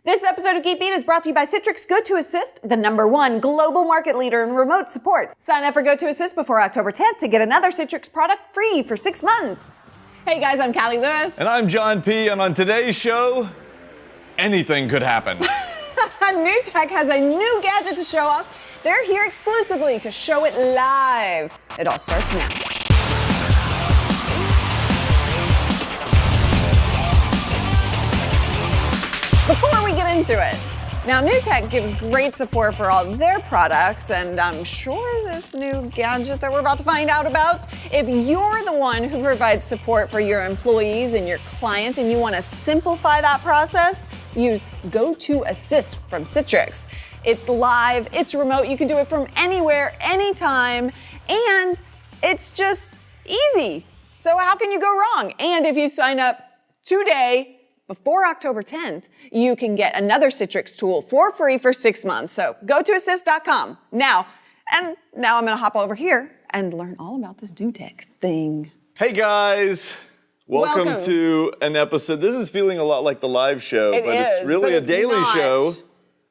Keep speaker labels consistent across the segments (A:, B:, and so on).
A: This episode of Geek Beat is brought to you by Citrix Go2Assist, the #1 global market leader in remote support. Sign up for Go2Assist before October 10th to get another Citrix product free for 6 months. Hey guys, I'm Callie Lewis.
B: And I'm John P. And on today's show, anything could happen.
A: NewTek has a new gadget to show off. They're here exclusively to show it live. It all starts now. Before we get into it, now NewTek gives great support for all their products, and I'm sure this new gadget that we're about to find out about, if you're the one who provides support for your employees and your client and you want to simplify that process, use Go2Assist from Citrix. It's live, it's remote, you can do it from anywhere, anytime, and it's just easy. So how can you go wrong? And if you sign up today, before October 10th, you can get another Citrix tool for free for 6 months. So go to assist.com. Now I'm gonna hop over here and learn all about this NewTek thing.
B: Hey guys, welcome to an episode. This is feeling a lot like the live show, but it's really a daily show.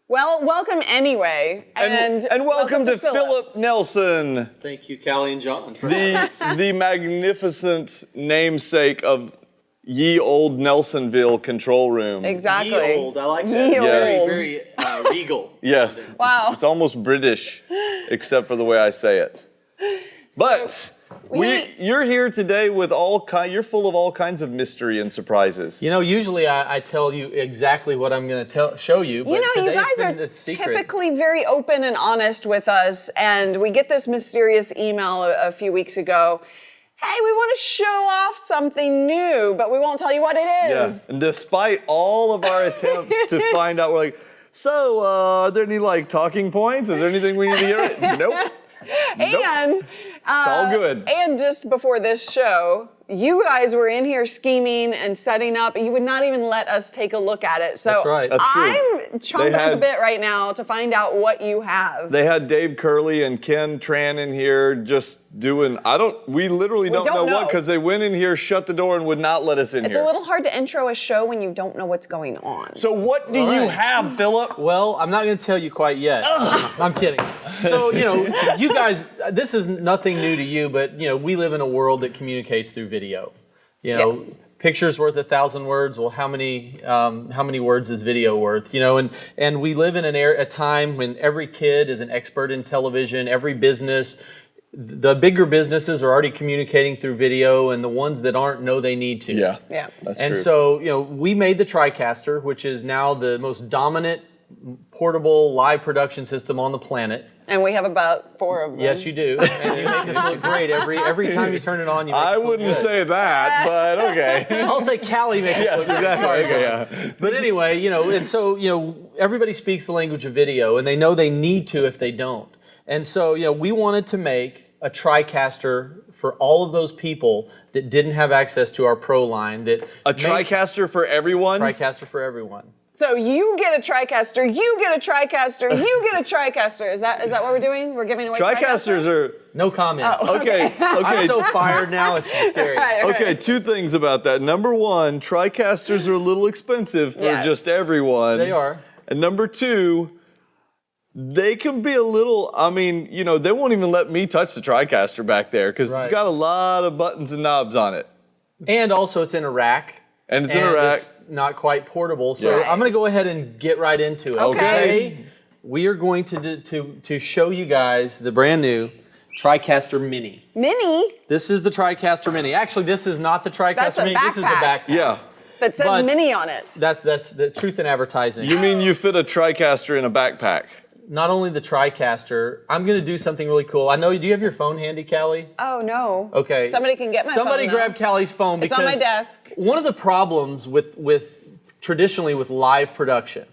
A: Well, welcome anyway. And
B: welcome to Philip Nelson.
C: Thank you, Callie and John.
B: The magnificent namesake of Ye Old Nelsonville control room.
A: Exactly.
C: Ye Old, I like that.
A: Ye
C: Very, very regal.
B: Yes.
A: Wow.
B: It's almost British, except for the way I say it. But you're here today with you're full of all kinds of mystery and surprises.
C: You know, usually I tell you exactly what I'm going to show you, but
A: you
C: today
A: guys
C: it's been
A: are
C: a secret.
A: typically very open and honest with us, and we get this mysterious email a few weeks ago. Hey, we want to show off something new, but we won't tell you what it is.
B: Yeah. And despite all of our attempts to find out, we're like, so are there any talking points? Is there anything we need to hear? Nope.
A: And
B: it's all good.
A: And just before this show, you guys were in here scheming and setting up, and you would not even let us take a look at it. So
C: That's right.
B: That's true.
A: I'm chomping at the bit right now to find out what you have.
B: They had Dave Curley and Ken Tran in here just doing, we literally don't know what, because they went in here, shut the door, and would not let us in here.
A: It's a little hard to intro a show when you don't know what's going on.
B: So what do you have, Philip?
C: Well, I'm not going to tell you quite yet. I'm kidding. So, you guys, this is nothing new to you, but, we live in a world that communicates through video.
A: Yes.
C: Picture's worth 1,000 words. Well, how many words is video worth? And we live in a time when every kid is an expert in television. Every business, the bigger businesses are already communicating through video, and the ones that aren't know they need to.
A: Yeah.
B: That's
C: and
B: true.
C: so, we made the TriCaster, which is now the most dominant portable live production system on the planet.
A: And we have about 4 of them.
C: Yes, you do. And you make us look great every time you turn it on. You make us look
B: wouldn't
C: good.
B: say that, but okay.
C: I'll say Callie makes us look good.
B: Exactly.
C: Sorry,
B: Okay,
C: John.
B: yeah.
C: But anyway, and so, everybody speaks the language of video, and they know they need to if they don't. And so, we wanted to make a TriCaster for all of those people that didn't have access to our Pro line.
B: TriCaster for everyone?
C: TriCaster for everyone.
A: So you get a TriCaster, you get a TriCaster, you get a TriCaster. Is that what we're doing? We're giving away
B: TriCasters are...
C: No comment.
A: Oh.
B: Okay.
C: I'm so fired now, it's scary.
A: Right.
B: Okay, 2 things about that. Number 1, TriCasters are a little expensive for just everyone.
C: They are.
B: And number 2, they can be a little, they won't even let me touch the TriCaster back there because it's got a lot of buttons and knobs on it.
C: And also it's in a rack.
B: And it's in a rack.
C: It's not quite portable. So I'm going to go ahead and get right into it.
A: Okay.
C: We are going to show you guys the brand new TriCaster Mini.
A: Mini?
C: This is the TriCaster Mini. Actually, this is not the TriCaster Mini. This is a backpack.
B: Yeah.
A: That says Mini on it.
C: That's the truth in advertising.
B: You mean you fit a TriCaster in a backpack?
C: Not only the TriCaster, I'm going to do something really cool. I know, do you have your phone handy, Callie?
A: Oh, no.
C: Okay.
A: Somebody can get my phone,
C: Somebody
A: though.
C: grab Callie's phone
A: It's
C: because
A: on my desk.
C: One of the problems with traditionally with live production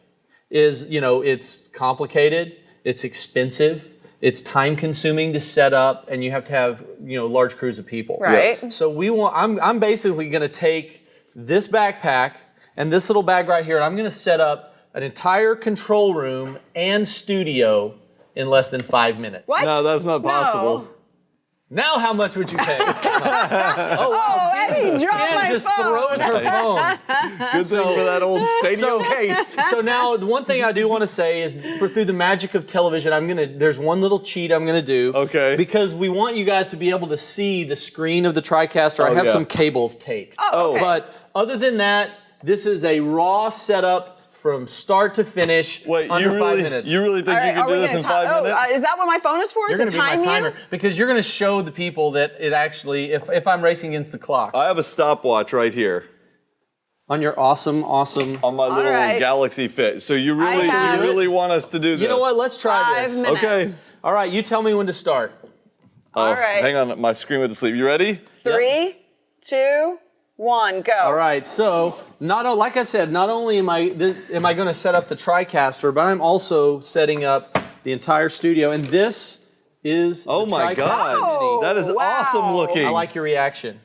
C: is, it's complicated, it's expensive, it's time consuming to set up, and you have to have, large crews of people.
A: Right.
B: Yeah.
C: So I'm basically going to take this backpack and this little bag right here, and I'm going to set up an entire control room and studio in less than 5 minutes.
A: What?
B: No, that's not possible.
C: Now how much would you pay?
A: Oh, and he dropped
C: Jen
A: my
C: just
A: phone.
C: throws her phone.
B: Good thing for that old stadium case.
C: So now the one thing I do want to say is through the magic of television, there's one little cheat I'm gonna do.
B: Okay.
C: Because we want you guys to be able to see the screen of the TriCaster. I have some cables taped.
A: Oh, okay.
C: But other than that, this is a raw setup from start to finish under 5 minutes.
B: You really think you can do this in 5 minutes?
A: Is that what my phone is for?
C: You're
A: to
C: going to be my
A: time
C: timer
A: you?
C: because you're going to show the people that it actually, if I'm racing against the clock.
B: I have a stopwatch right here
C: On your awesome.
B: on my little
A: right.
B: Galaxy Fit. So you really want us to do this?
C: You know what? Let's try
A: 5
C: this.
A: minutes.
B: Okay.
C: All right, you tell me when to start.
A: All right.
B: Hang on, my screen with the sleep. You ready?
A: 3, 2, 1, go.
C: All right, so like I said, not only am I going to set up the TriCaster, but I'm also setting up the entire studio, and this is
B: Oh
C: the
B: my
C: TriCaster
B: God,
C: Mini.
B: that is awesome looking.
C: I like your reaction.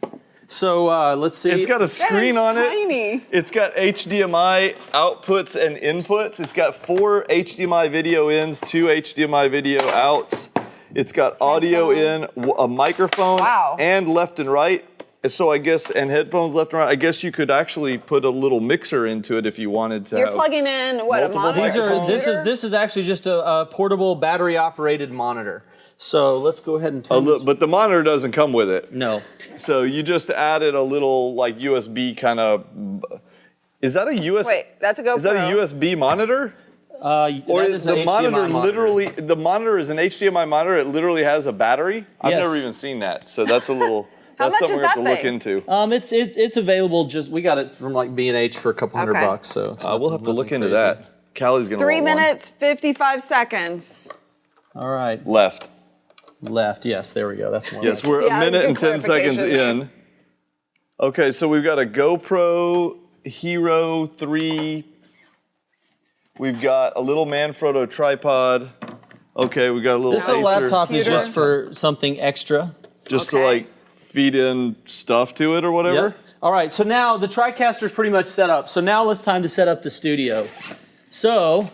C: So let's see.
B: It's got a screen on it.
A: Tiny.
B: It's got HDMI outputs and inputs. It's got 4 HDMI video ins, 2 HDMI video outs. It's got audio in, a microphone,
A: Wow.
B: and left and right. So I guess, and headphones left and right. I guess you could actually put a little mixer into it if you wanted to.
A: You're plugging in what, a
B: multiple
A: monitor?
C: This is actually just a portable battery operated monitor. So let's go ahead and turn this.
B: But the monitor doesn't come with it.
C: No.
B: So you just added a little like USB kind of. Is that a USB?
A: Wait, that's a GoPro.
B: Is that a USB monitor?
C: Or
B: Or the monitor literally, the monitor is an HDMI monitor. It literally has a battery. I've
C: Yes.
B: never even seen that. So that's a little.
A: How
B: That's
A: much
B: something
A: is
B: we have to
A: that
B: look
A: thing?
B: into.
C: It's available. We got it from like B&H for a couple $100
A: Okay.
C: bucks. So it's
B: We'll have to
C: nothing
B: look into
C: crazy.
B: that. Callie's gonna
A: 3
B: want one.
A: minutes, 55 seconds.
C: All right,
B: Left.
C: left. Yes, there we go. That's more.
B: Yes, we're
A: Yeah,
B: a minute
A: good
B: and 10 seconds
A: clarification.
B: in. Okay, so we've got a GoPro Hero 3. We've got a little Manfrotto tripod. Okay, we got a little
C: This
B: Acer.
C: laptop is
A: Computer.
C: just for something extra.
B: Just to
A: Okay.
B: like feed in stuff to it or whatever.
C: Yep. All right, so now the TriCaster is pretty much set up. So now it's time to set up the studio. So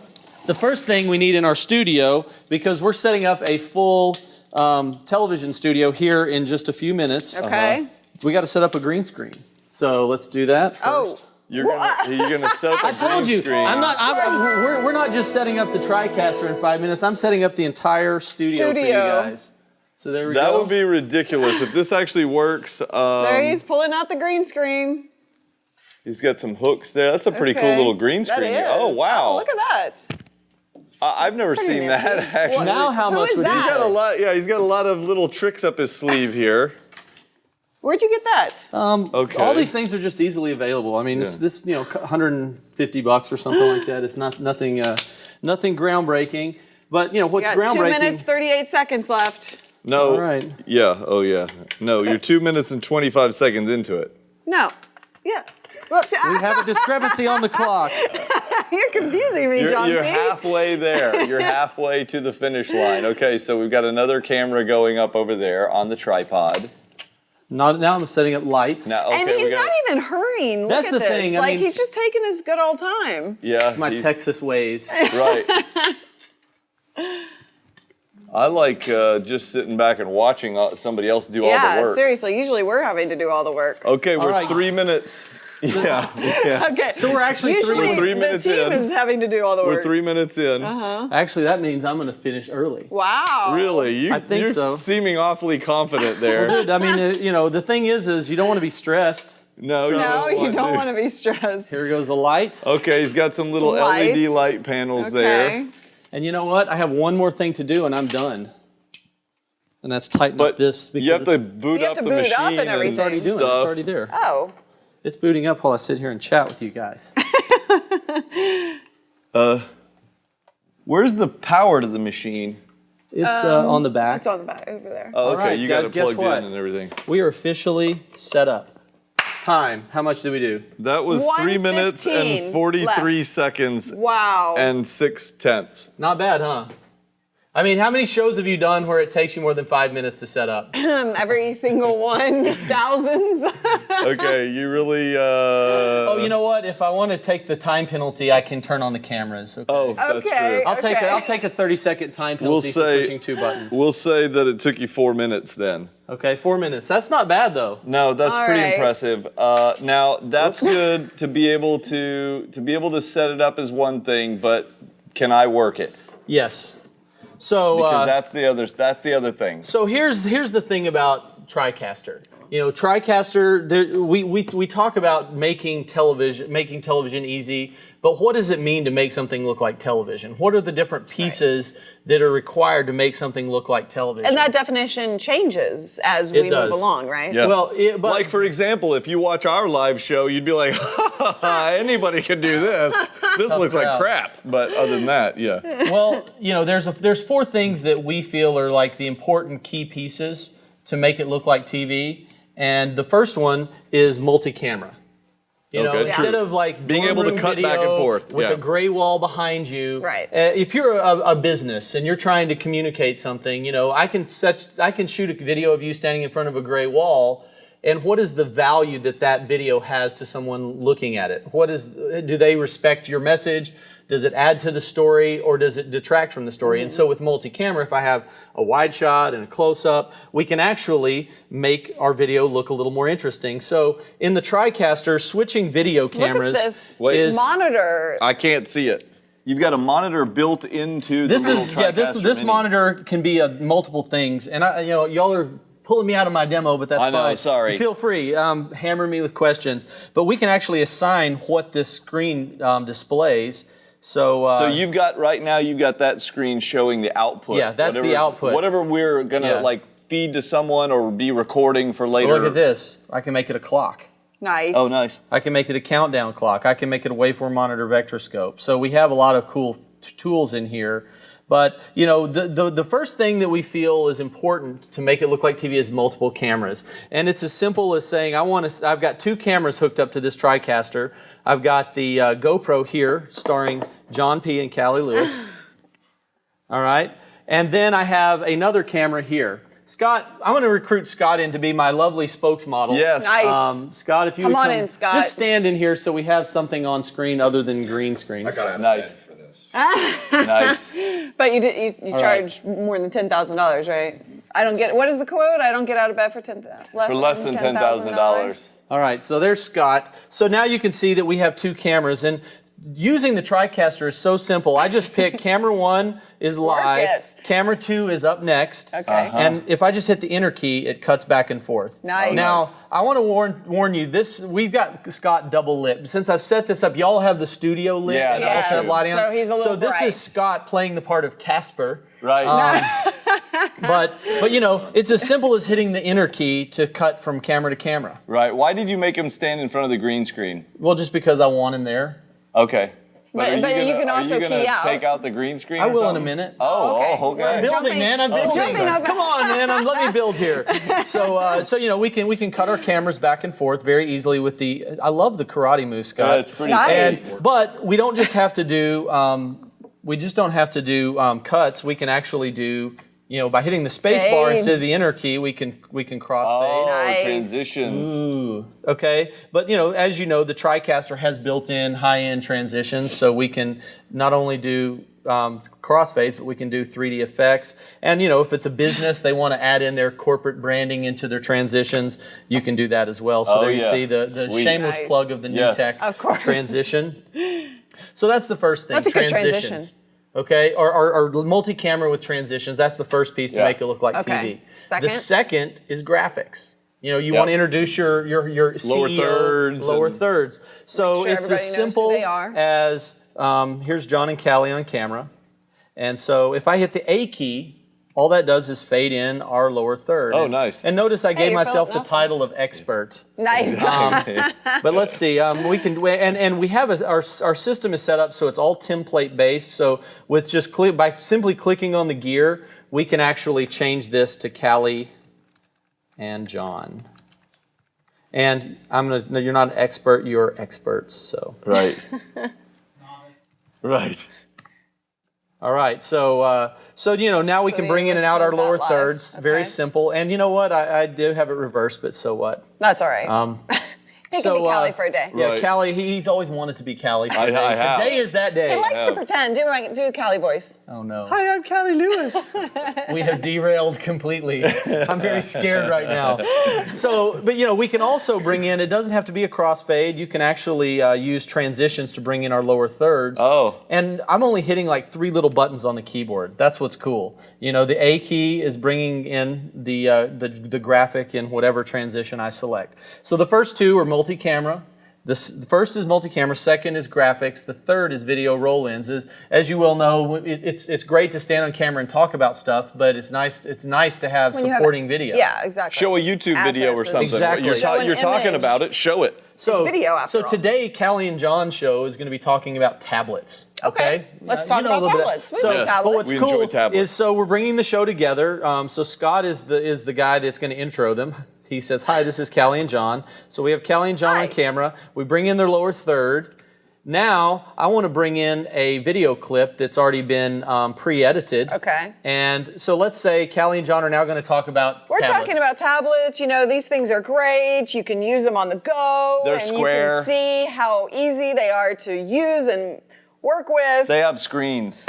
C: the first thing we need in our studio, because we're setting up a full television studio here in just a few minutes.
A: Okay.
C: We got to set up a green screen. So let's do that first.
A: Oh,
B: You're gonna set up a
C: I told
B: green
C: you,
B: screen.
C: we're not just setting up the TriCaster in 5 minutes. I'm setting up the entire studio for you
A: Studio.
C: guys. So there we
B: That
C: go.
B: would be ridiculous if this actually works.
A: there he's pulling out the green screen.
B: He's got some hooks there. That's a pretty cool
A: Okay.
B: little green
A: That
B: screen.
A: is.
B: Oh wow!
A: Oh, look at that.
B: I've never
A: pretty
B: seen that
A: nifty.
B: actually.
C: Now how
A: Who
C: much
A: is
C: would you
A: that?
B: He's got a
C: pay?
B: lot. Yeah, he's got a lot of little tricks up his sleeve here.
A: Where'd you get that?
B: Okay.
C: All these things are just easily available. I mean,
B: Yeah.
C: this $150 or something like that. It's nothing groundbreaking. But what's
A: You got 2
C: groundbreaking?
A: minutes, 38 seconds left.
B: No.
C: All right.
B: Yeah. Oh yeah. No, you're 2 minutes and 25 seconds into it.
A: No. Yeah. Whoops.
C: We have a discrepancy on the clock.
A: You're confusing me, John.
B: You're halfway there. You're halfway to the finish line. Okay, so we've got another camera going up over there on the tripod.
C: Now I'm setting up lights.
B: Now, okay,
A: And
B: we
A: he's
B: got.
A: not even hurrying. Look
C: That's
A: at
C: the
A: this.
C: thing, I
A: Like
C: mean-
A: he's just taking his good old time.
B: Yeah.
C: It's my
B: he's-
C: Texas ways.
B: Right. I like just sitting back and watching somebody else do all the
A: Yeah,
B: work.
A: seriously. Usually we're having to do all the work.
B: Okay, we're
C: right.
B: 3 minutes. Yeah. Yeah.
A: Okay.
C: So we're actually
A: Usually
B: We're 3
A: the
B: minutes
A: team
B: in.
A: is having to do all the work.
B: We're 3 minutes in.
C: Actually, that means I'm going to finish early.
A: Wow.
B: Really?
C: I think
B: you're
C: so.
B: seeming awfully confident there.
C: Good. I mean, the thing is you don't want to be stressed.
B: No,
A: No, you don't
B: to.
A: want to be stressed.
C: Here goes the light.
B: Okay, he's got some little
A: Lights.
B: LED light panels there.
A: Okay.
C: And you know what? I have one more thing to do, and I'm done. And that's tighten up
B: But
C: this.
B: you have to
C: it's-
B: boot
A: You
B: up
A: have to
B: the
A: boot it up
B: machine
A: and everything.
C: It's already doing it.
B: stuff.
C: It's already there.
A: Oh.
C: It's booting up while I sit here and chat with you guys.
B: Where's the power to the machine?
C: It's on the back.
A: It's on the back over there.
B: Oh,
C: All
B: okay,
C: right,
B: you
C: guys,
B: got it
C: guess
B: plugged
C: what?
B: in and everything.
C: We are officially set up. Time. How much did we do?
B: That was 3 minutes
A: 1:15
B: and 43
A: left.
B: seconds
A: Wow.
B: and 6 tenths.
C: Not bad, huh? I mean, how many shows have you done where it takes you more than 5 minutes to set up?
A: Every single one, thousands.
B: Okay, you really.
C: Oh, you know what? If I want to take the time penalty, I can turn on the cameras. Okay.
B: Oh, that's
A: Okay.
B: true.
C: I'll take a 30-second time penalty for pushing 2 buttons.
B: We'll say that it took you 4 minutes then.
C: Okay, 4 minutes. That's not bad though.
B: No, that's
A: All
B: pretty
A: right.
B: impressive. Now that's good to be able to set it up as one thing, but can I work it?
C: Yes. So
B: Because that's the other thing.
C: So here's the thing about TriCaster. You know, TriCaster. We talk about making television easy, but what does it mean to make something look like television? What are the different pieces that are required to make something look like television?
A: And that definition changes as we move along, right?
B: Yeah.
C: Well, but
B: like for example, if you watch our live show, you'd be like, ha, ha, ha, anybody can do this. This looks like crap. But other than that, yeah.
C: well, you know, there's 4 things that we feel are like the important key pieces to make it look like TV, and the first one is multi-camera. You know,
B: Okay,
C: instead
B: true.
C: of like
B: Being able to
C: boardroom
B: cut back and
C: video
B: forth,
C: with
B: yeah.
C: a gray wall behind you.
A: Right.
C: If you're a business and you're trying to communicate something, you know, I can shoot a video of you standing in front of a gray wall. And what is the value that video has to someone looking at it? Do they respect your message? Does it add to the story, or does it detract from the story? And so with multi-camera, if I have a wide shot and a close-up, we can actually make our video look a little more interesting. So in the TriCaster, switching video cameras
A: Look at this
B: Wait.
A: monitor.
B: I can't see it. You've got a monitor built into
C: this
B: the
C: is
B: little
C: yeah this
B: TriCaster
C: this
B: Mini.
C: monitor can be multiple things, and y'all are pulling me out of my demo, but that's
B: I know,
C: fine.
B: sorry.
C: Feel free, hammer me with questions. But we can actually assign what this screen displays.
B: So you've got that screen showing the output.
C: Yeah, that's the output.
B: Whatever we're gonna feed to someone or be recording for later.
C: Look at this. I can make it a clock.
A: Nice.
B: Oh, nice.
C: I can make it a countdown clock. I can make it a waveform monitor vector scope. So we have a lot of cool tools in here. But you know, the first thing that we feel is important to make it look like TV is multiple cameras, and it's as simple as saying I've got 2 cameras hooked up to this TriCaster. I've got the GoPro here, starring John P. and Callie Lewis. All right, and then I have another camera here. Scott, I'm going to recruit Scott in to be my lovely spokesmodel.
B: Yes.
A: Nice.
C: Scott, if you
A: Come
C: would
A: on in, Scott.
C: just stand in here so we have something on screen other than green screen.
D: I gotta have
B: Nice.
D: a bed for this.
B: Nice.
A: But you charge more than $10,000, right? I don't get. What is the quote? I don't get out of bed for
B: less than $10,000.
C: All right, so there's Scott. So now you can see that we have 2 cameras, and using the TriCaster is so simple. I just pick camera 1 is live,
A: it.
C: camera 2 is up next,
A: Okay.
C: and if I just hit the enter key, it cuts back and forth.
A: Nice.
C: Now, I want to warn you, we've got Scott double lit. Since I've set this up, y'all have the studio lit
B: Yeah,
C: and
B: that's
C: also have
B: true.
C: lighting on.
A: So he's a little
C: this
A: bright.
C: is Scott playing the part of Casper.
B: Right.
C: But you know, it's as simple as hitting the enter key to cut from camera to camera.
B: Right. Why did you make him stand in front of the green screen?
C: Well, just because I want him there.
B: Okay.
A: But you can also
B: are you gonna
A: key out.
B: take out the green screen?
C: I
B: or
C: will in a
B: something?
C: minute.
B: Oh, okay.
A: We're
C: Building,
A: jumping-
C: man. I'm building.
A: jumping up.
C: Come on, man. Let me build here. So you know, we can cut our cameras back and forth very easily with the. I love the karate move, Scott.
B: Yeah, it's pretty
A: Nice.
B: cool.
C: But we don't just have to do. Cuts. We can actually do. You know, by hitting the space bar instead of the enter key, we can crossfade.
B: Oh,
A: Nice.
B: transitions.
C: Ooh, okay. But you know, as you know, the TriCaster has built-in high-end transitions, so we can not only do crossfades, but we can do 3D effects. And you know, if it's a business, they want to add in their corporate branding into their transitions, you can do that as well. So
B: Oh,
C: there you
B: yeah.
C: see the
B: Sweet.
C: shameless
A: Nice.
C: plug of the
B: Yes.
C: NewTek
A: Of course.
C: transition. So that's the first thing,
A: That's a good
C: transitions.
A: transition.
C: Okay, or multi-camera with transitions. That's the first piece to
B: Yeah.
C: make it look like
A: Okay.
C: TV.
A: Second?
C: The second is graphics. You know, you
B: Yep.
C: want to introduce your
B: Lower
C: CEO,
B: thirds
C: lower
B: and-
C: thirds. So
A: Make sure
C: it's
A: everybody
C: as
A: knows who
C: simple
A: they are.
C: as here's John and Callie on camera, and so if I hit the A key, all that does is fade in our lower third.
B: Oh,
C: And-
B: nice.
C: And notice I gave
A: you're
C: myself
A: feeling
C: the title of expert.
A: Nice.
C: But let's see. We can and we have our system is set up so it's all template based. So with just by simply clicking on the gear, we can actually change this to Callie and John. And no, you're not an expert. You're experts. So
B: Right. Right.
C: All right, so now we can bring in and out our lower thirds. Okay. Very simple. And you know what? I did have it reversed, but so what?
A: That's all right. He can be Callie for a day.
C: Yeah, right. Callie, he's always wanted to be Today is that day.
A: He likes to pretend. Do the Callie voice.
C: Oh, no.
B: Hi, I'm Callie Lewis.
C: We have derailed completely. I'm very scared right now. So, but we can also bring in, it doesn't have to be a crossfade. You can actually use transitions to bring in our lower thirds.
B: Oh.
C: And I'm only hitting like 3 little buttons on the keyboard. That's what's cool. The A key is bringing in the graphic in whatever transition I select. So the first 2 are multi-camera. The first is multi-camera, second is graphics, the third is video roll-ins. As you well know, it's great to stand on camera and talk about stuff, but it's nice to have supporting video.
A: Yeah, exactly.
B: Show a YouTube video or something.
C: Exactly.
B: You're talking about it, show it.
A: So, it's video after all.
C: Today, Callie and John's show is going to be talking about tablets. Okay.
A: Let's talk about tablets.
C: What's cool is we're bringing the show together. So Scott is the guy that's going to intro them. He says, hi, this is Callie and John. So we have Callie and John on camera. We bring in their lower third. Now, I want to bring in a video clip that's already been pre-edited.
A: Okay.
C: And so let's say Callie and John are now going to talk about
A: tablets. Talking about tablets. These things are great. You can use them on the go.
B: They're square.
A: You can see how easy they are to use and work with.
B: They have screens.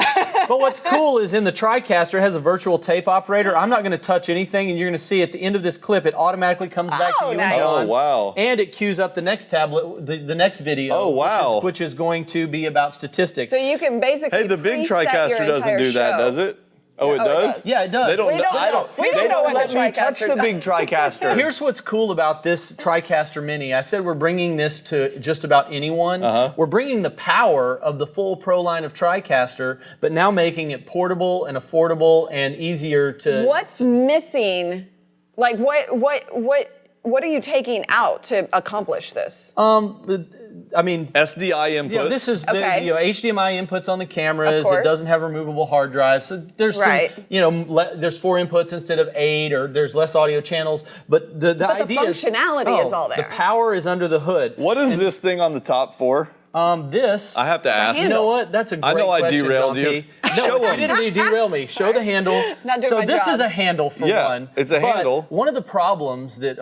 C: But what's cool is in the TriCaster, it has a virtual tape operator. I'm not going to touch anything, and you're going to see at the end of this clip, it automatically comes back to you and John.
B: Oh, wow.
C: And it cues up the next tablet, the next video.
B: Oh, wow.
C: Which is going to be about statistics.
A: So you can basically
B: the big TriCaster doesn't do that, does it? Oh, it does?
C: Yeah, it does.
A: We don't know what the TriCaster
B: touch the big TriCaster.
C: Here's what's cool about this TriCaster Mini. I said we're bringing this to just about anyone. We're bringing the power of the full Pro line of TriCaster, but now making it portable and affordable and easier to...
A: What's missing? Like, what are you taking out to accomplish this?
C: I mean,
B: SDI input.
C: Yeah, this is the HDMI inputs on the cameras. It doesn't have removable hard drives, so there's there's 4 inputs instead of 8, or there's less audio channels. But the idea
A: functionality is all there.
C: The power is under the hood.
B: What is this thing on the top for?
C: This.
B: I have to ask.
C: You know what? That's a great question.
B: I know I derailed you.
C: No, you didn't derail me. Show the handle.
A: So
C: this is a handle for one.
B: It's a handle.
C: One of the problems that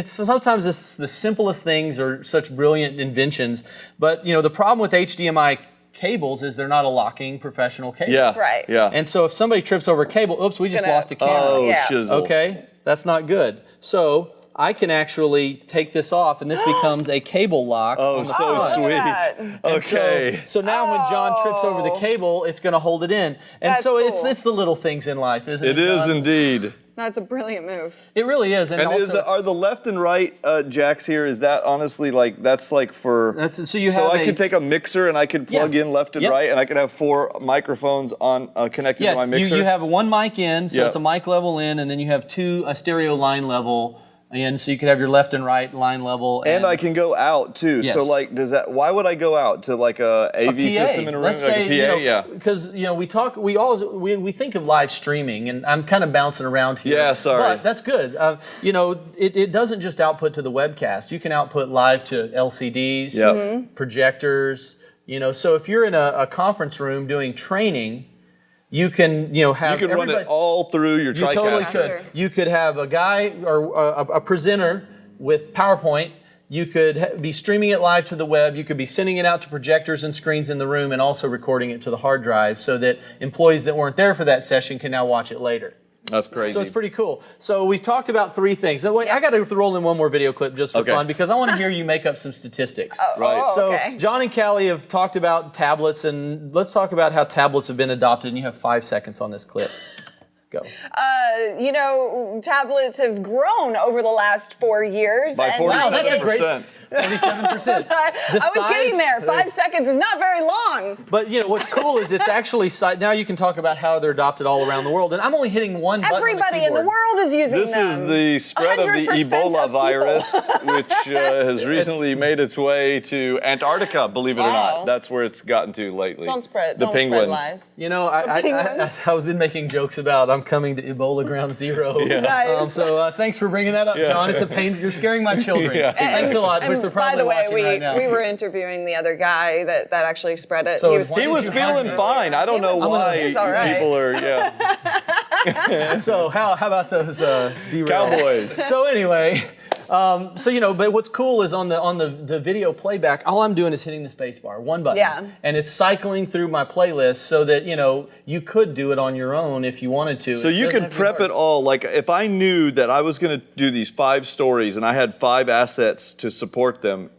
C: sometimes the simplest things are such brilliant inventions, but the problem with HDMI cables is they're not a locking professional cable.
B: Yeah.
A: Right.
B: Yeah.
C: And so if somebody trips over a cable, oops, we just lost a camera.
B: Oh, shizzle.
C: Okay, that's not good. So I can actually take this off, and this becomes a cable lock.
B: Oh, so sweet. Okay.
C: So now when John trips over the cable, it's going to hold it in. And
A: That's cool.
C: it's the little things in life, isn't it?
B: It is indeed.
A: That's a brilliant move.
C: It really is. And also,
B: are the left and right jacks here? Is that honestly that's like for? So I could take a mixer and I could plug in left and right, and I could have 4 microphones on connected to my mixer.
C: You have one mic in, so it's a mic level in, and then you have 2 stereo line level. And so you could have your left and right line level.
B: And I can go out too.
C: Yes.
B: So why would I go out to like a AV system in a room?
C: Let's say,
B: a PA?
C: Because we think of live streaming, and I'm kind of bouncing around here.
B: Yeah, sorry.
C: But that's good. It doesn't just output to the webcast. You can output live to LCDs, projectors. So if you're in a conference room doing training, you can, have.
B: You can run it all through your TriCaster.
C: You totally could. You could have a guy or a presenter with PowerPoint. You could be streaming it live to the web. You could be sending it out to projectors and screens in the room, and also recording it to the hard drive, so that employees that weren't there for that session can now watch it later.
B: That's crazy.
C: So it's pretty cool. So we've talked about 3 things. So wait, I got to roll in one more video clip just for fun, because I want to hear you make up some statistics. So John and Callie have talked about tablets, and let's talk about how tablets have been adopted. And you have 5 seconds on this clip. Go.
A: Tablets have grown over the last 4 years.
B: By 47%.
C: Wow, that's a great 47%.
A: I was getting there. 5 seconds is not very long.
C: But what's cool is it's actually now you can talk about how they're adopted all around the world, and I'm only hitting one button on the
A: Everybody in the world is using
B: this
A: them.
B: This is the spread of the Ebola virus, which has recently made its way to Antarctica. Believe it or not, that's where it's gotten to lately.
A: Don't spread
B: penguins.
A: lies.
C: I've been making jokes about I'm coming to Ebola Ground Zero.
A: Nice.
C: So thanks for bringing that up, John. It's a pain. You're scaring my children. Thanks a lot. they're
A: by
C: probably
A: the way,
C: watching right now.
A: we were interviewing the other guy that actually spread it.
C: So
A: he was,
C: why
B: He
C: did
B: was
C: you
B: feeling
C: hire me?
B: fine. I don't know why
A: he's all right.
B: people are, yeah.
C: So how about those derails?
B: Cowboys.
C: So anyway, but what's cool is on the video playback, all I'm doing is hitting the space bar, one button.
A: Yeah.
C: And it's cycling through my playlist so that, you could do it on your own if you wanted to.
B: So you can prep it all. Like if I knew that I was going to do these 5 stories and I had 5 assets to support them,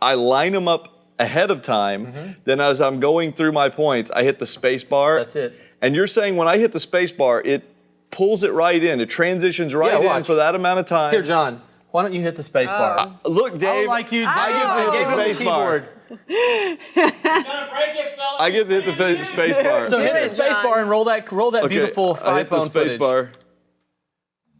B: I line them up ahead of time. Then as I'm going through my points, I hit the space bar.
C: That's it.
B: And you're saying when I hit the space bar, it pulls it right in. It transitions right in
C: watch.
B: for that amount of time.
C: Here, John, why don't you hit the space bar?
B: Look, Dave.
C: I would like you.
B: I
C: gave
B: give
C: him
B: the
C: the
B: space bar.
C: keyboard.
B: I get to hit the space bar.
C: So hit
A: it,
C: the space
A: John.
C: bar and roll that beautiful
B: I hit the
C: iPhone
B: space
C: footage.
B: bar.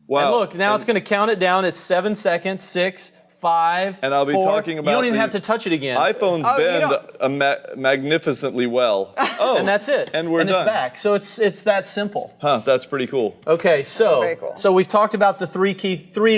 B: Wow.
C: And look, now it's going to count it down. It's 7 seconds, 6, 5,
B: And I'll be
C: 4.
B: talking about
C: You don't even
B: the
C: have to touch it again.
B: iPhones
A: Oh, you
B: bend magnificently well. Oh,
C: and that's it.
B: And we're
C: and
B: done.
C: it's back. So it's that simple.
B: Huh, that's pretty cool.
C: Okay, so
A: very cool.
C: so we've talked about the three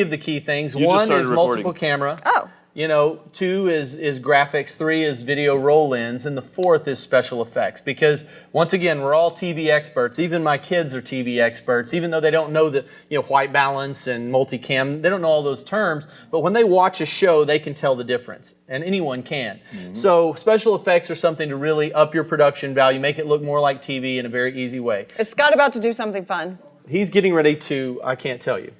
C: of the key things.
B: You just
C: One
B: started
C: is
B: recording.
C: multiple camera.
A: Oh.
C: 2 is graphics, 3 is video roll-ins, and the 4th is special effects. Because once again, we're all TV experts. Even my kids are TV experts, even though they don't know the white balance and multicam. They don't know all those terms, but when they watch a show, they can tell the difference, and anyone can. So special effects are something to really up your production value, make it look more like TV in a very easy way.
A: Is Scott about to do something fun?
C: He's getting ready to, I can't tell you.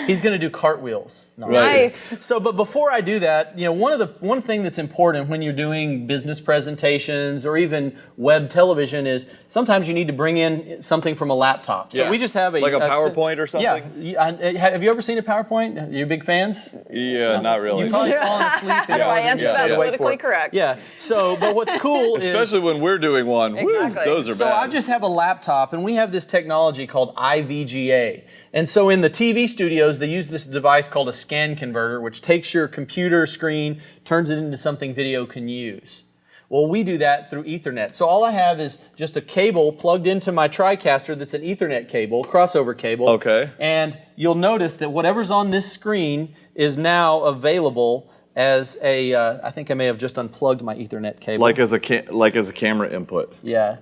C: He's going to do cartwheels. No.
B: Right.
A: Nice.
C: So, but before I do that, one thing that's important when you're doing business presentations or even web television is sometimes you need to bring in something from a laptop. So
B: Yeah.
C: we just have
B: Like a PowerPoint or something?
C: Yeah. Have you ever seen a PowerPoint? Are you big fans?
B: Yeah, not really.
C: You've probably fallen asleep.
A: How do I answer that politically correct?
C: Yeah. So, but what's cool is
B: Especially when we're doing one. Woo,
A: Exactly.
B: those are
C: so
B: bad.
C: I just have a laptop, and we have this technology called IVGA. And so in the TV studios, they use this device called a scan converter, which takes your computer screen, turns it into something video can use. Well, we do that through Ethernet. So all I have is just a cable plugged into my TriCaster that's an Ethernet cable, crossover cable.
B: Okay.
C: And you'll notice that whatever's on this screen is now available as a, I think I may have just unplugged my Ethernet cable.
B: like as a camera input.
C: Yeah.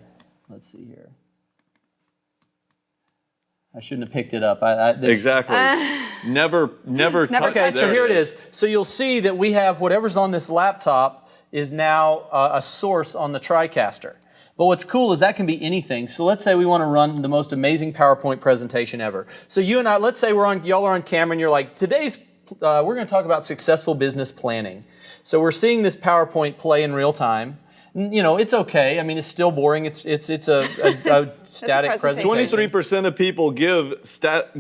C: Let's see here. I shouldn't have picked it up.
B: Exactly. Never touch
C: Okay, so
B: there
C: here it is. So you'll see that we have whatever's on this laptop is now a source on the TriCaster. But what's cool is that can be anything. So let's say we want to run the most amazing PowerPoint presentation ever. So you and I, let's say y'all are on camera and you're like, we're going to talk about successful business planning. So we're seeing this PowerPoint play in real time. It's okay. I mean, it's still boring. It's a static presentation.
B: 23% of people give static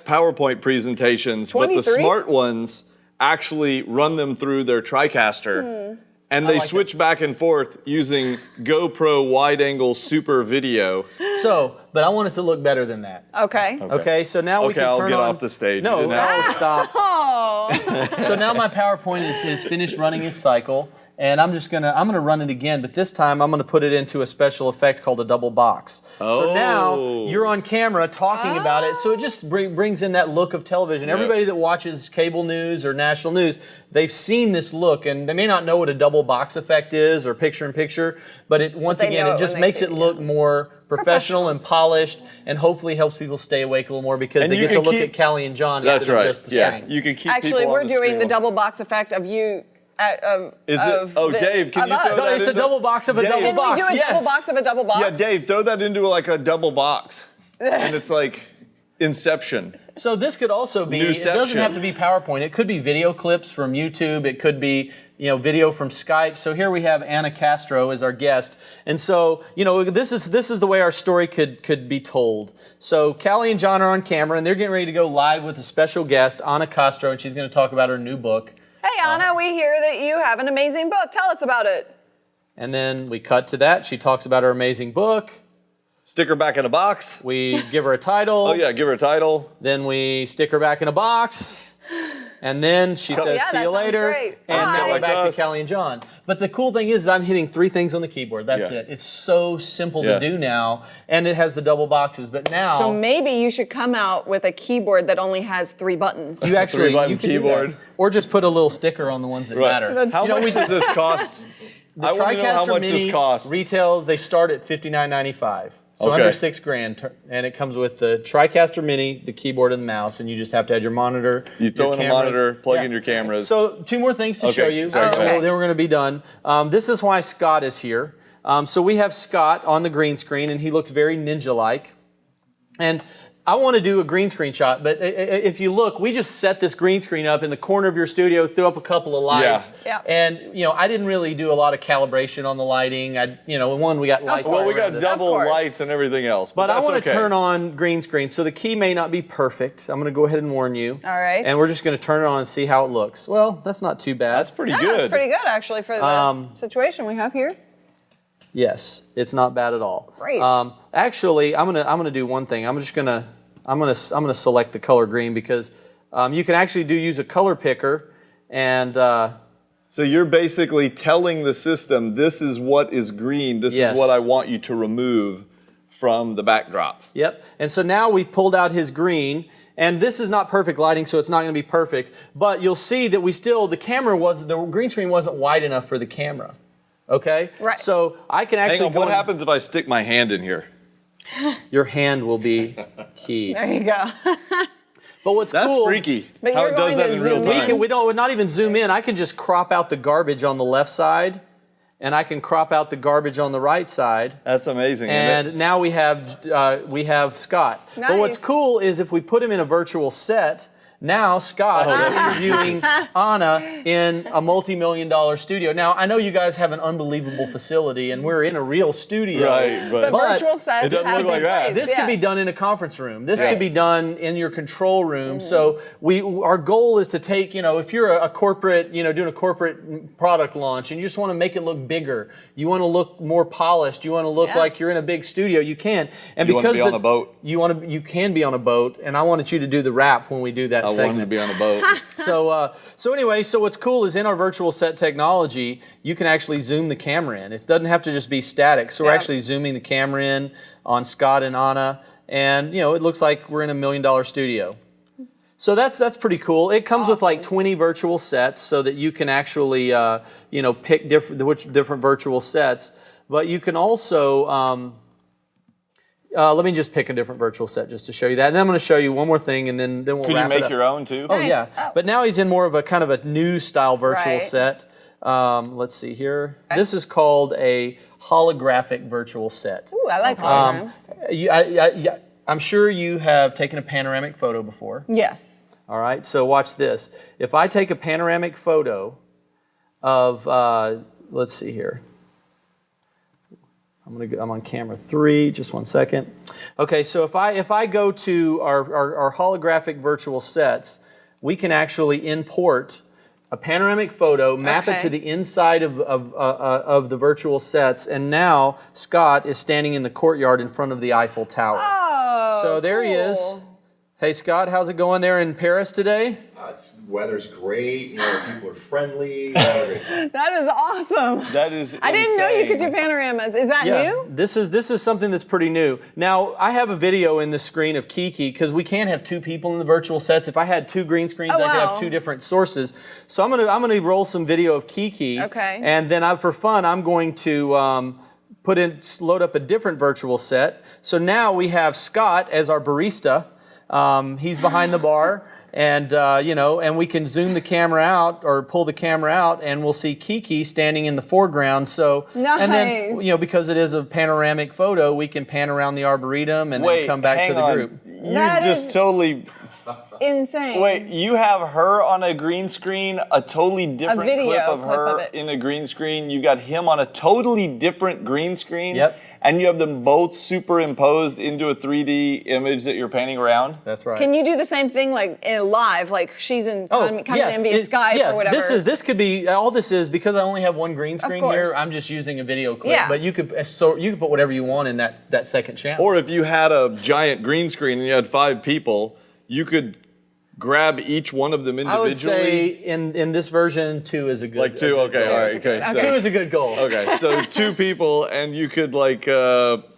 B: PowerPoint presentations, but the
A: 23?
B: smart ones actually run them through their TriCaster. And they
C: like
B: switch back and forth using GoPro wide-angle super video.
C: So, but I want it to look better than that.
A: Okay.
C: Okay, so now we
B: Okay,
C: can
B: I'll
C: turn
B: get
C: on.
B: off the stage.
C: No,
B: You didn't have to-
C: stop.
A: Oh.
C: So now my PowerPoint is finished running its cycle, and I'm gonna run it again, but this time I'm gonna put it into a special effect called a double box. So now
B: Oh.
C: you're on camera talking about it, so it just brings in that look of television. Everybody that watches cable news or national news, they've seen this look, and they may not know what a double box effect is or picture-in-picture, but it once
A: they
C: again
A: know
C: it
A: it
C: just
A: when they
C: makes
A: see
C: it
A: it,
C: look more professional and polished, and hopefully helps people stay awake a little more because
B: And
C: they
B: you
C: get to
B: can
C: look
B: keep-
C: at Callie and John
B: That's
C: instead
B: right.
C: of just the
B: Yeah,
C: screen.
B: you can keep
A: Actually,
B: people
A: we're
B: on the
A: doing
B: screen.
A: the double box effect of you.
B: Is it? Oh, Dave, can you
A: of
B: throw
A: us.
B: that
C: It's a
B: into-
C: double box of a
B: Dave,
C: double
A: Can
C: box.
A: we do a
C: yes.
A: double box of a double box?
B: Yeah, Dave, throw that into like a double box. And it's like Inception.
C: So this could also be, it doesn't
B: Newception.
C: have to be PowerPoint. It could be video clips from YouTube. It could be, video from Skype. So here we have Anna Castro as our guest. And so, this is the way our story could be told. So Callie and John are on camera and they're getting ready to go live with a special guest, Anna Castro, and she's going to talk about her new book.
A: Hey, Anna, we hear that you have an amazing book. Tell us about it.
C: And then we cut to that. She talks about her amazing book.
B: Stick her back in a box.
C: We give her a title.
B: Oh, yeah, give her a title.
C: Then we stick her back in a box. And then she says,
A: yeah,
C: see
A: that
C: you
A: sounds
C: later.
A: great.
C: And
A: Bye.
C: now we're
B: Like
C: back
B: us.
C: to Callie and John. But the cool thing is I'm hitting 3 things on the keyboard. That's
B: Yeah.
C: it. It's so simple
B: Yeah.
C: to do now. And it has the double boxes. But now
A: So maybe you should come out with a keyboard that only has 3 buttons.
C: you actually
B: Three-button
C: you can do
B: keyboard.
C: that. Or just put a little sticker on the ones that matter.
B: How much does this cost? I want to know how
C: TriCaster
B: much
C: Mini
B: this costs.
C: retails, they start at $59.95. So
B: Okay.
C: under $6,000, and it comes with the TriCaster Mini, the keyboard and the mouse, and you just have to add your monitor.
B: You throw
C: your
B: in a
C: cameras.
B: monitor, plug
C: Yeah.
B: in your cameras.
C: So 2 more things to
B: Okay,
C: show you.
B: sorry,
A: go ahead.
C: Then we're going to be done. This is why Scott is here. So we have Scott on the green screen, and he looks very ninja-like. And I want to do a green screen shot, but if you look, we just set this green screen up in the corner of your studio, threw up a couple of lights,
A: Yeah.
C: and I didn't really do a lot of calibration on the lighting. We got lights.
A: course.
B: Well,
C: all
B: we got
C: around this.
B: double
A: course.
B: lights and everything else.
C: But I
B: that's
C: want to
B: okay.
C: turn on green screen, so the key may not be perfect. I'm going to go ahead and warn you.
A: All right.
C: And we're just going to turn it on and see how it looks. Well, that's not too bad.
B: That's pretty
A: Yeah,
B: good.
A: that's pretty good actually for the situation we have here.
C: Yes, it's not bad at all.
A: Great.
C: Actually, I'm gonna do one thing. I'm gonna select the color green because you can actually use a color picker and
B: So you're basically telling the system, this is what is green, this
C: Yes.
B: is what I want you to remove from the backdrop.
C: yep. And so now we've pulled out his green. And this is not perfect lighting, so it's not going to be perfect. But you'll see that the green screen wasn't wide enough for the camera. Okay?
A: Right.
C: So I can actually
B: Hang on,
C: go
B: what
C: in-
B: happens if I stick my hand in here?
C: Your hand will be keyed.
A: There you go.
C: But what's
B: That's
C: cool,
B: freaky.
A: But
B: how
A: you're
B: it does
A: going
B: that
A: to
B: in real
A: zoom
B: time.
C: we don't not even zoom in. I can just crop out the garbage on the left side, and I can crop out the garbage on the right side.
B: That's amazing.
C: And now we have Scott. But what's
A: Nice.
C: cool is if we put him in a virtual set, now Scott is interviewing Anna in a multi-million-dollar studio. Now I know you guys have an unbelievable facility, and we're in a real studio.
B: Right,
A: But
B: but
A: virtual sets
B: it doesn't
A: have
B: look like
A: been
B: that.
A: placed,
C: This
A: yeah.
C: could be done in a conference room. This
A: Right.
C: could be done in your control room. So our goal is to take, if you're a corporate, doing a corporate product launch and you just want to make it look bigger, you want to look more polished, you want to look
A: Yeah.
C: like you're in a big studio, you can. And
B: You wanna
C: because
B: be on a boat.
C: you can be on a boat, and I wanted you to do the rap when we do that
B: I
C: segment.
B: wanted to be on a boat.
C: So anyway, what's cool is in our virtual set technology, you can actually zoom the camera in. It doesn't have to just be static. So we're
A: Yeah.
C: actually zooming the camera in on Scott and Anna, and it looks like we're in $1 million studio. So that's pretty cool. It comes with like 20 virtual sets, so that you can actually pick different virtual sets. But you can also let me just pick a different virtual set just to show you that. And then I'm going to show you one more thing, and then we'll
B: Can
C: wrap
B: you make
C: it up.
B: your own too?
C: Oh
A: Nice.
C: yeah,
A: Oh.
C: but now he's in more of a kind of a new style virtual
A: Right.
C: set. Let's see here. This is called a holographic virtual set.
A: Ooh, I like holograms.
C: I'm sure you have taken a panoramic photo before.
A: Yes.
C: All right, so watch this. If I take a panoramic photo of, let's see here. I'm on camera 3. Just one second. Okay, so if I go to our holographic virtual sets, we can actually import a panoramic photo, map it
A: Okay.
C: to the inside of the virtual sets, and now Scott is standing in the courtyard in front of the Eiffel Tower.
A: Oh,
C: So there he is.
A: cool.
C: Hey Scott, how's it going there in Paris today?
D: Weather's great. People are friendly. Great.
A: That is awesome.
B: That is
A: I didn't know you could do
B: insane.
A: panoramas. Is that new?
C: This is something that's pretty new. Now I have a video in the screen of Kiki because we can't have 2 people in the virtual sets. If I had 2 green screens,
A: Oh,
C: I could
A: wow.
C: have 2 different sources. So I'm gonna roll some video of Kiki.
A: Okay.
C: And then for fun, I'm going to load up a different virtual set. So now we have Scott as our barista. He's behind the bar. And and we can zoom the camera out or pull the camera out, and we'll see Kiki standing in the foreground. So, and then
A: Nice.
C: because it is a panoramic photo, we can pan around the arboretum and then come back to
B: hang
C: the
B: on.
C: group.
B: You
A: That
B: just
A: is-
B: totally.
A: Insane.
B: Wait, you have her on a green screen, a totally different
A: video
B: clip of
A: clip
B: her
A: of it.
B: in a green screen. You got him on a totally different green screen.
C: Yep.
B: And you have them both superimposed into a 3D image that you're painting around.
C: That's right.
A: Can you do the same thing like in live, like she's in coming in via Skype or whatever?
C: This could be all this is because I only have one green screen
A: course.
C: here. I'm just using a video clip,
A: Yeah.
C: but you could put whatever you want in that second channel.
B: Or if you had a giant green screen and you had 5 people, you could grab each one of them individually?
C: I would say in this version, 2 is a good.
B: Like 2, okay, all right, okay.
C: So 2 is a good goal.
B: Okay, so 2 people, and you could like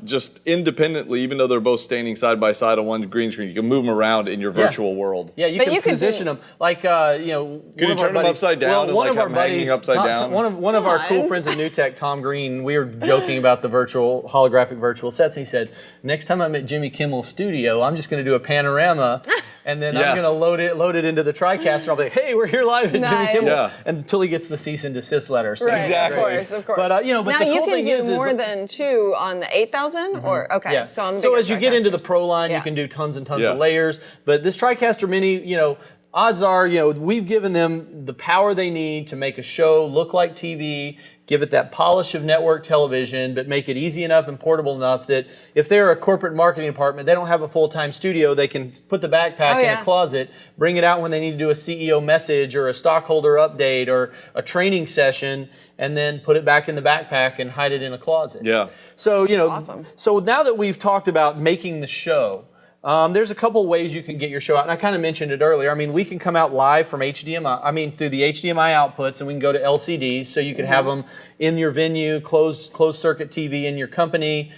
B: just independently, even though they're both standing side by side on one green screen, you can move them around in your virtual world.
C: Yeah, you can position them like
B: Can you turn them upside down?
C: Well, one
B: and
C: of our buddies,
B: upside down?
C: one of our cool friends at NewTek, Tom Green, we were joking about the holographic virtual sets, and he said, "Next time I'm at Jimmy Kimmel's studio, I'm just going to do a panorama." And then I'm going to load it into the TriCaster. I'll be like, "Hey, we're here live at Jimmy Kimmel," until he gets the cease and desist letter. So
A: Right,
B: exactly.
A: Of course.
C: But
A: now
C: the cool
A: you can
C: thing
A: do more than 2 on the 8000, or okay.
C: Yeah.
A: So, on the
C: so
A: bigger
C: as you get into the
A: TriCasters.
C: Pro line, you can do tons and tons of layers. But this TriCaster Mini, odds are, we've given them the power they need to make a show look like TV, give it that polish of network television, but make it easy enough and portable enough that if they're a corporate marketing department, they don't have a full-time studio, they can put the backpack in a closet, bring it out when they need to do a CEO message or a stockholder update or a training session, and then put it back in the backpack and hide it in a closet.
B: Yeah.
C: So,
A: awesome.
C: So now that we've talked about making the show, there's a couple ways you can get your show out, and I kind of mentioned it earlier. I mean, we can come out live from HDMI. Through the HDMI outputs, and we can go to LCDs, so you can have them in your venue, closed circuit TV in your company,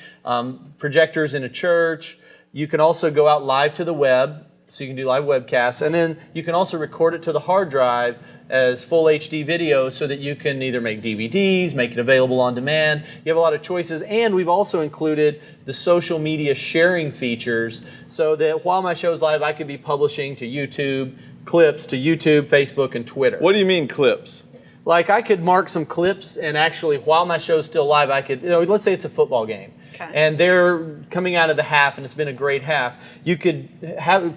C: projectors in a church. You can also go out live to the web, so you can do live webcasts, and then you can also record it to the hard drive as full HD video so that you can either make DVDs, make it available on demand. You have a lot of choices, and we've also included the social media sharing features so that while my show's live, I could be publishing to YouTube, clips to YouTube, Facebook, and Twitter.
B: What do you mean clips?
C: Like I could mark some clips, and actually while my show's still live, I could, let's say it's a football game.
A: Okay.
C: And they're coming out of the half, and it's been a great half. You could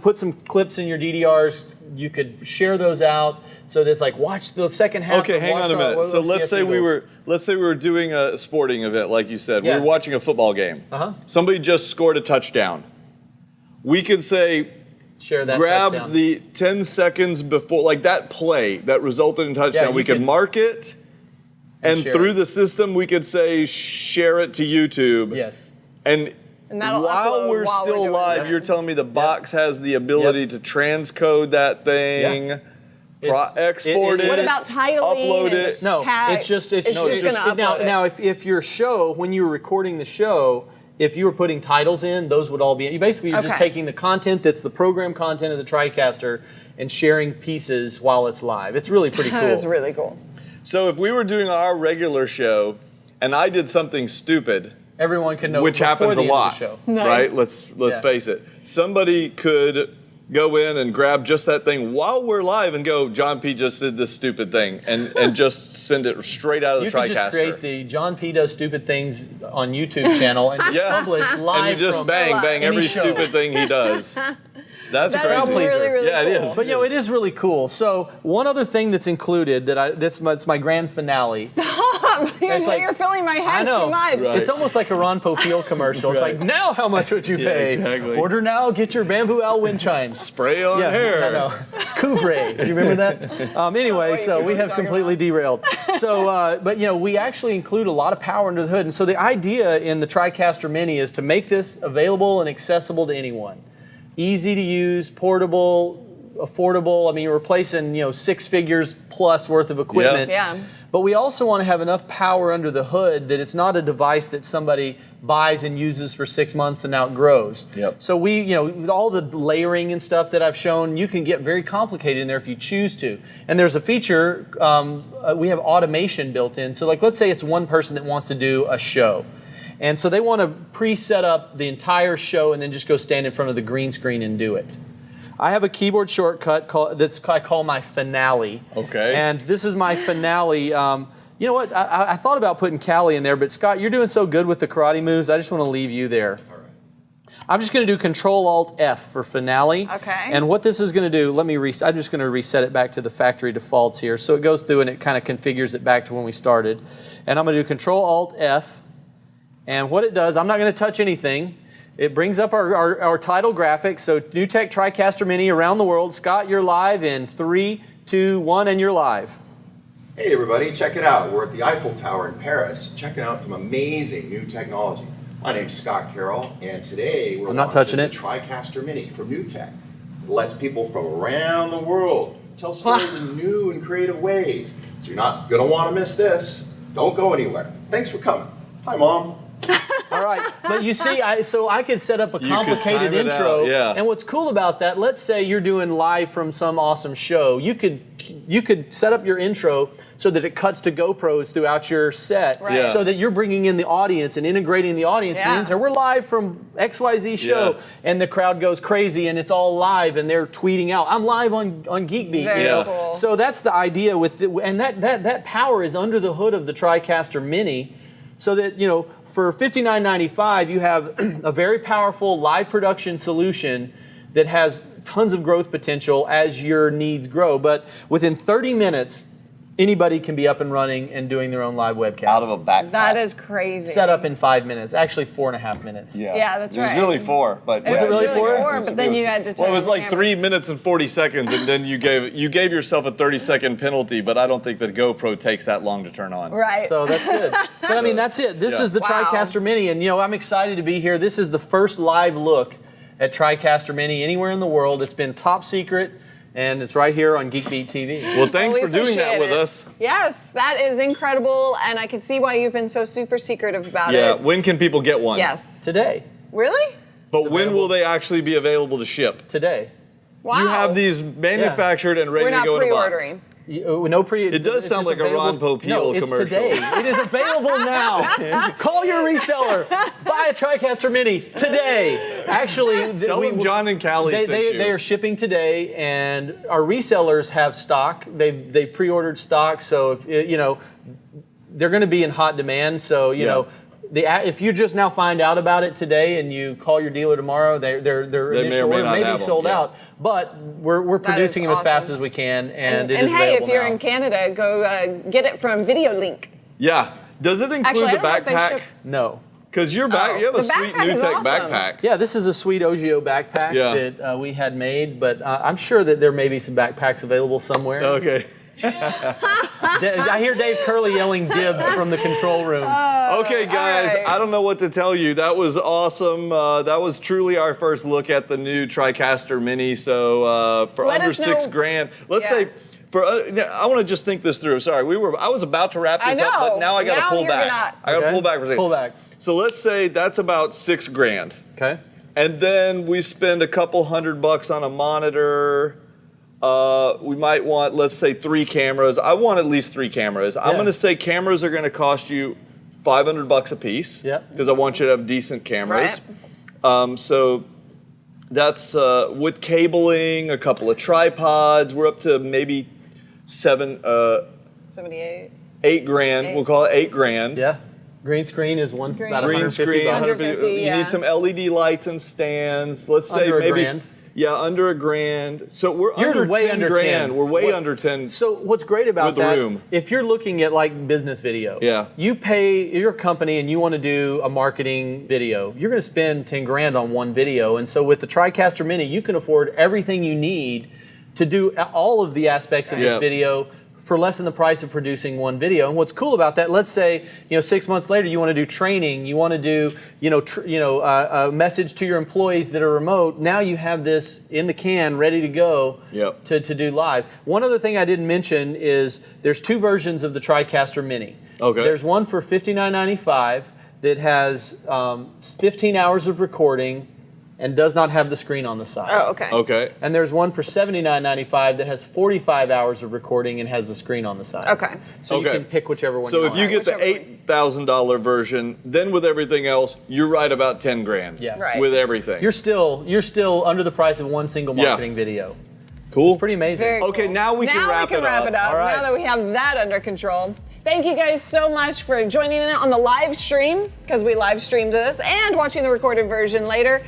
C: put some clips in your DDRs. You could share those out, so that's like watch the second half.
B: Okay, hang on a minute. So let's say we were doing a sporting event, like you said.
C: Yeah.
B: We were watching a football game. Somebody just scored a touchdown. We could say,
C: share that.
B: grab
C: touchdown.
B: the 10 seconds before, like that play that resulted in touchdown.
C: you
B: We could
C: could-
B: mark it. And
C: share
B: through
C: it.
B: the system, we could say share it to YouTube.
C: Yes.
B: And
A: that'll
B: while
A: upload
B: we're
A: while we're
B: still
A: doing
B: live,
A: it.
B: you're telling me the box has the ability to transcode that thing, export it,
A: What about titling
B: upload
A: and
B: it.
A: just
C: No,
A: tag?
C: it's just
A: gonna upload
C: now.
A: it.
C: Now, if your show, when you were recording the show, if you were putting titles in, those would all be. You basically you're just
A: Okay.
C: taking the content that's the program content of the TriCaster and sharing pieces while it's live. It's really pretty cool.
A: That is really cool.
B: So if we were doing our regular show and I did something stupid,
C: Everyone can know
B: which
C: before
B: happens
C: the
B: a
C: end of
B: lot,
C: the show.
B: right? Let's
C: Yeah.
B: face it. Somebody could go in and grab just that thing while we're live and go, John P. just did this stupid thing, and just send it straight out of the
C: You
B: TriCaster.
C: could just create the John P. Does Stupid Things on YouTube channel and just publish live.
B: and you just
C: from
B: bang
C: any
B: every
C: show.
B: stupid thing he does. That's
A: That
B: crazy.
A: is really, really
B: yeah, it
A: cool.
B: is.
C: But it is really cool. So one other thing that's included it's my grand finale.
A: You're filling my
C: I
A: head
C: know.
A: too much.
B: Right.
C: It's almost like a Ron Popeil commercial. It's like, now how much would you pay?
B: exactly.
C: Order now, get your bamboo owl wind chimes.
B: Spray on hair.
C: I know. Couvre. Do you remember that? Anyway, so we have completely derailed. So, but we actually include a lot of power under the hood. And so the idea in the TriCaster Mini is to make this available and accessible to anyone. Easy to use, portable, affordable. I mean, you're replacing, 6 figures plus worth of equipment.
A: Yeah.
C: But we also want to have enough power under the hood that it's not a device that somebody buys and uses for 6 months and outgrows.
B: Yep.
C: So we, with all the layering and stuff that I've shown, you can get very complicated in there if you choose to. And there's a feature, we have automation built in. So like, let's say it's one person that wants to do a show. And so they want to pre-set up the entire show and then just go stand in front of the green screen and do it. I have a keyboard shortcut I call my finale.
B: Okay.
C: And this is my finale. You know what? I thought about putting Callie in there, but Scott, you're doing so good with the karate moves, I just want to leave you there. All right. I'm just going to do Control-Alt-F for finale.
A: Okay.
C: And what this is going to do, I'm just going to reset it back to the factory defaults here. So it goes through and it kind of configures it back to when we started. And I'm going to do Control-Alt-F. And what it does, I'm not going to touch anything. It brings up our title graphic. So NewTek TriCaster Mini around the world. Scott, you're live in 3, 2, 1, and you're live.
D: Hey everybody, check it out. We're at the Eiffel Tower in Paris, checking out some amazing new technology. My name's Scott Carroll, and today we're
C: I'm not touching
D: launching
C: it.
D: the TriCaster Mini from NewTek. lets people from around the world tell stories in new and creative ways. So you're not going to want to miss this. Don't go anywhere. Thanks for coming. Hi, Mom.
C: All right, but you see, so I could set up a
B: You could
C: complicated
B: time it
C: intro,
B: out, yeah.
C: and what's cool about that, let's say you're doing live from some awesome show, you could set up your intro so that it cuts to GoPros throughout your set,
A: Right. Yeah.
C: so that you're bringing in the audience and integrating the audience.
A: Yeah.
C: We're live from XYZ show,
B: Yeah.
C: and the crowd goes crazy, and it's all live, and they're tweeting out, "I'm live on GeekBeat."
A: Very
C: you know?
A: cool.
C: So that's the idea with it, and that power is under the hood of the TriCaster Mini. So that, for $59.95, you have a very powerful live production solution that has tons of growth potential as your needs grow. But within 30 minutes, anybody can be up and running and doing their own live webcast.
B: Out of a backpack.
A: That is crazy.
C: Set up in 5 minutes. Actually, 4.5 minutes.
A: Yeah, that's right.
B: It was really 4, but
A: It was
C: it really
A: really
C: four?
A: four, but then you had to.
B: Well, it was
A: turn
B: like
A: the
B: 3
A: camera.
B: minutes and 40 seconds, and then you gave yourself a 30-second penalty. But I don't think that GoPro takes that long to turn on.
A: Right.
C: So that's good. But I mean, that's it. This
B: Yeah.
C: is the
A: Wow.
C: TriCaster Mini, and I'm excited to be here. This is the first live look at TriCaster Mini anywhere in the world. It's been top secret, and it's right here on GeekBeat TV.
B: Well, thanks
A: We
B: for doing that
A: appreciate
B: with
A: it.
B: us.
A: Yes, that is incredible, and I can see why you've been so super secretive about
B: Yeah.
A: it.
B: When can people get one?
A: Yes.
C: Today.
A: Really?
B: But when
C: available.
B: will they actually be available to ship?
C: Today.
A: Wow.
B: You have these manufactured and ready
A: We're
B: to
A: not
B: go in a box.
A: pre-ordering.
C: No pre.
B: It does sound like a Ron Popeil
C: no, it's
B: commercial.
C: today. It is available now. Call your reseller. Buy a TriCaster Mini today. Actually,
B: Tell them John and Callie sent you.
C: They are shipping today, and our resellers have stock. They pre-ordered stock, so if they're going to be in hot demand. So if you just now find out about it today and you call your dealer tomorrow, their
B: may
C: initial
B: or may
C: order
B: not
C: may be
B: have them,
C: sold
B: yeah.
C: out. But we're
A: That
C: producing
A: is
C: them as fast
A: awesome.
C: as we can, and it
A: And
C: is
A: hey,
C: available
A: if you're
C: now.
A: in Canada, go get it from VideoLink.
B: Yeah. Does it include
A: Actually, I
B: the
A: don't know if they
B: backpack?
A: ship-
C: No.
B: Because you have
A: Oh,
B: a
A: the
B: sweet
A: backpack is
B: NewTek
A: awesome.
B: backpack.
C: Yeah, this is a sweet Ogio backpack
B: Yeah.
C: that we had made, but I'm sure that there may be some backpacks available somewhere.
B: Okay.
C: I hear Dave Curley yelling dibs from the control room.
B: Okay, guys,
A: right.
B: I don't know what to tell you. That was awesome. That was truly our first look at the new TriCaster Mini. So for
A: Let
B: under
A: us know-
B: $6,000, let's
A: Yeah.
B: say. I want to just think this through. Sorry, I was about to wrap this
A: I
B: up, but
A: know.
B: now I got to
A: Now
B: pull
A: you're
B: back.
A: not.
B: I got to
C: Okay.
B: pull back for a second.
C: Pull back.
B: So let's say that's about $6,000,
C: Okay.
B: and then we spend a couple $100 on a monitor. We might want, let's say, 3 cameras. I want at least 3 cameras. I'm
C: Yeah.
B: going to say cameras are going to cost you $500 a piece.
C: Yep.
B: Because I want you to have decent cameras. So that's with cabling, a couple of tripods. We're up to maybe
A: 78.
B: $8,000. We'll call it $8,000.
C: Yeah. Green screen is about
B: Green
C: 150
B: screen,
C: bucks.
A: 150,
B: you
A: yeah.
B: need some LED lights and stands. Let's say
C: Under a
B: maybe
C: grand.
B: Yeah, under $1,000. So we're
C: You're
B: under
C: way
B: 10
C: under
B: grand.
C: 10.
B: We're way
C: What-
B: under 10.
C: So what's great about
B: With the
C: that,
B: room.
C: if you're looking at like business video,
B: Yeah.
C: you pay your company and you want to do a marketing video, you're going to spend 10 grand on one video. And so with the TriCaster Mini, you can afford everything you need to do all of the aspects of
B: Yeah.
C: this video for less than the price of producing one video. And what's cool about that, let's say, 6 months later you want to do training, you want to do, a message to your employees that are remote. Now you have this in the can, ready to go
B: Yep.
C: to do live. One other thing I didn't mention is there's 2 versions of the TriCaster Mini.
B: Okay.
C: There's one for $59.95 that has 15 hours of recording and does not have the screen on the side.
A: Oh, okay.
B: Okay.
C: And there's one for $79.95 that has 45 hours of recording and has the screen on the side.
A: Okay.
C: So you
B: Okay.
C: can pick whichever one
B: So
C: you
B: if
C: want.
B: you get the
A: Whichever one.
B: $8,000 version, then with everything else, you're right about 10 grand.
C: Yeah.
A: Right.
B: With everything.
C: You're still under the price of one single
B: Yeah.
C: marketing video.
B: cool.
C: It's pretty amazing.
A: Very
B: Okay,
A: cool.
B: now we can wrap it up.
C: All right.
A: Now that we have that under control. Thank you guys so much for joining in on the live stream, because we live streamed this, and watching the recorded version later.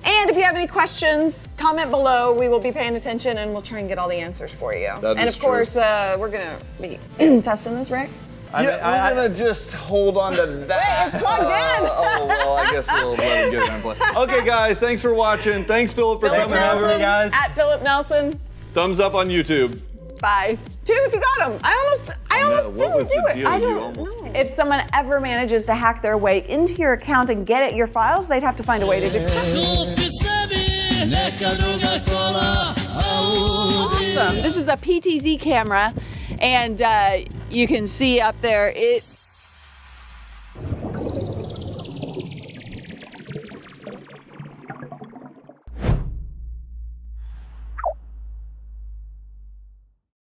A: And if you have any questions, comment below. We will be paying attention and we'll try and get all the answers for you.
B: That
A: and
B: is
A: of course, we're going to be testing this, right?
B: Yeah, we're gonna just hold on to that.
A: Wait, it's plugged in.
B: Oh well, I guess we'll let him get it unplugged. Okay, guys, thanks for watching. Thanks, Philip, for
A: Philip
B: coming over.
A: Nelson,
C: guys.
A: At Philip Nelson.
B: Thumbs up on YouTube.
A: Bye. 2 if you got them. I almost
B: what
A: didn't
B: was
A: do
B: the
A: it.
B: deal?
A: I
B: You
A: don't
B: almost-
A: know.
E: If someone ever manages to hack their way into your account and get at your files, they'd have to find a way to do it.
F: Tu que sabe, né, cadruga cola.
A: This is a PTZ camera, and you can see up there, it